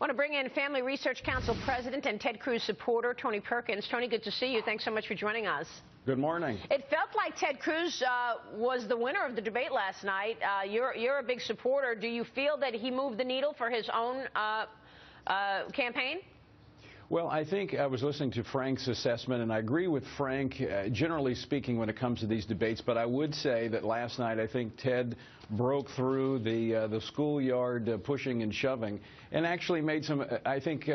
I want to bring in Family Research Council President and Ted Cruz supporter, Tony Perkins. Tony, good to see you. Thanks so much for joining us. Good morning. It felt like Ted Cruz was the winner of the debate last night. You're a big supporter. Do you feel that he moved the needle for his own campaign? Well, I think I was listening to Frank's assessment, and I agree with Frank, generally speaking, when it comes to these debates. But I would say that last night, I think Ted broke through the schoolyard pushing and shoving and actually made some, I think,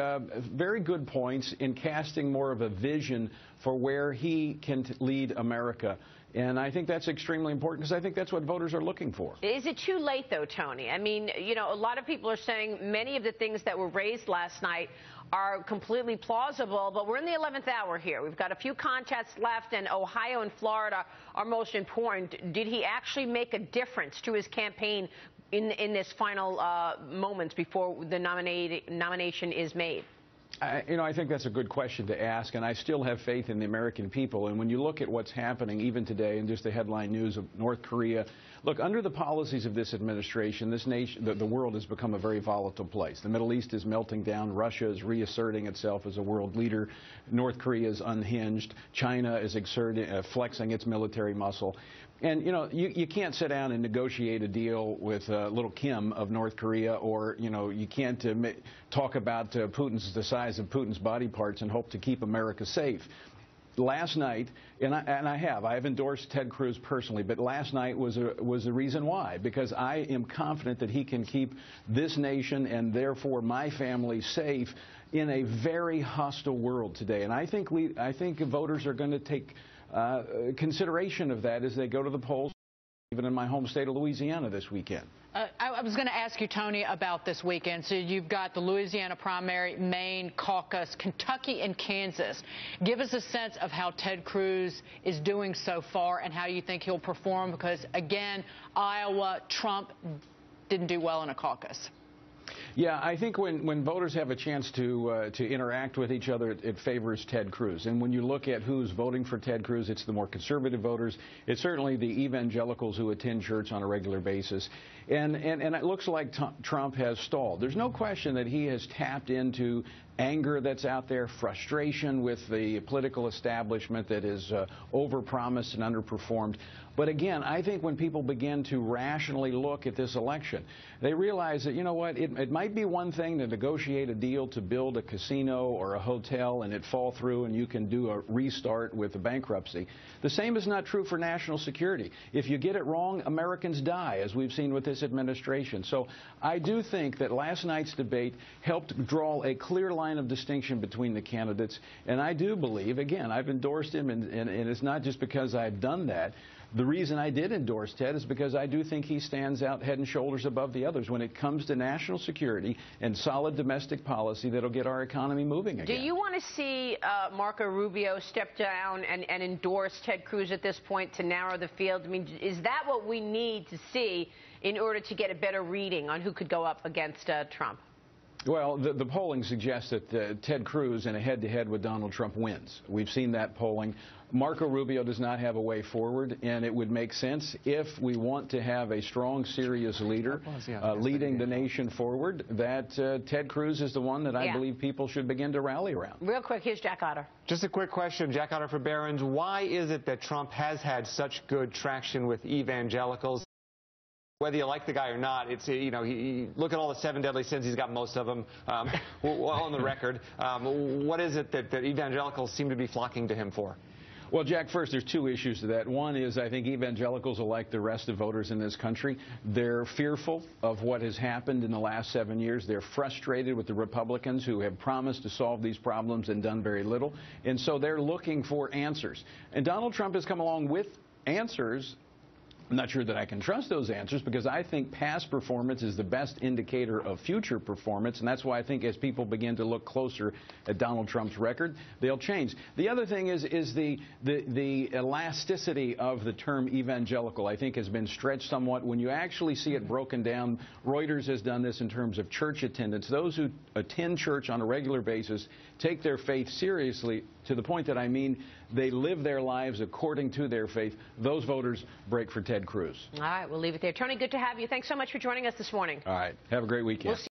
very good points in casting more of a vision for where he can lead America. And I think that's extremely important because I think that's what voters are looking for. Is it too late, though, Tony? I mean, you know, a lot of people are saying many of the things that were raised last night are completely plausible, but we're in the 11th hour here. We've got a few contests left, and Ohio and Florida are most important. Did he actually make a difference to his campaign in this final moments before the nomination is made? I think that's a good question to ask, and I still have faith in the American people. And when you look at what's happening even today in just the headline news of North Korea, look, under the policies of this administration, this nation, the world has become a very volatile place. The Middle East is melting down. Russia is reasserting itself as a world leader. North Korea is unhinged. China is flexing its military muscle. And, you know, you can't sit down and negotiate a deal with little Kim of North Korea, or, you know, you can't talk about the size of Putin's body parts and hope to keep America safe. Last night, and I have endorsed Ted Cruz personally, but last night was the reason why, because I am confident that he can keep this nation and therefore my family safe in a very hostile world today. And I think voters are going to take consideration of that as they go to the polls, even in my home state of Louisiana this weekend. I was going to ask you, Tony, about this weekend. So you've got the Louisiana primary, Maine caucus, Kentucky, and Kansas. Give us a sense of how Ted Cruz is doing so far and how you think he'll perform, because, again, Iowa, Trump didn't do well in a caucus. Yeah, I think when voters have a chance to interact with each other, it favors Ted Cruz. And when you look at who's voting for Ted Cruz, it's the more conservative voters. It's certainly the evangelicals who attend church on a regular basis. And it looks like Trump has stalled. There's no question that he has tapped into anger that's out there, frustration with the political establishment that is overpromised and underperformed. But again, I think when people begin to rationally look at this election, they realize that, you know what, it might be one thing to negotiate a deal to build a casino or a hotel and it fall through and you can do a restart with a bankruptcy. The same is not true for national security. If you get it wrong, Americans die, as we've seen with this administration. So I do think that last night's debate helped draw a clear line of distinction between the candidates. And I do believe, again, I've endorsed him, and it's not just because I've done that. The reason I did endorse Ted is because I do think he stands out head and shoulders above the others when it comes to national security and solid domestic policy that'll get our economy moving again. Do you want to see Marco Rubio step down and endorse Ted Cruz at this point to narrow the field? I mean, is that what we need to see in order to get a better reading on who could go up against Trump? Well, the polling suggests that Ted Cruz in a head-to-head with Donald Trump wins. We've seen that polling. Marco Rubio does not have a way forward, and it would make sense if we want to have a strong, serious leader leading the nation forward, that Ted Cruz is the one that I believe people should begin to rally around. Real quick, here's Jack Otter. Just a quick question, Jack Otter for Barron's. Why is it that Trump has had such good traction with evangelicals? Whether you like the guy or not, it's, you know, look at all the 7 deadly sins. He's got most of them on the record. What is it that evangelicals seem to be flocking to him for? Well, Jack, first, there's two issues to that. One is I think evangelicals are like the rest of voters in this country. They're fearful of what has happened in the last 7 years. They're frustrated with the Republicans who have promised to solve these problems and done very little. And so they're looking for answers. And Donald Trump has come along with answers. I'm not sure that I can trust those answers because I think past performance is the best indicator of future performance, and that's why I think as people begin to look closer at Donald Trump's record, they'll change. The other thing is the elasticity of the term evangelical, I think, has been stretched somewhat. When you actually see it broken down, Reuters has done this in terms of church attendance. Those who attend church on a regular basis take their faith seriously to the point that, I mean, they live their lives according to their faith. Those voters break for Ted Cruz. All right, we'll leave it there. Tony, good to have you. Thanks so much for joining us this morning. All right. Have a great weekend.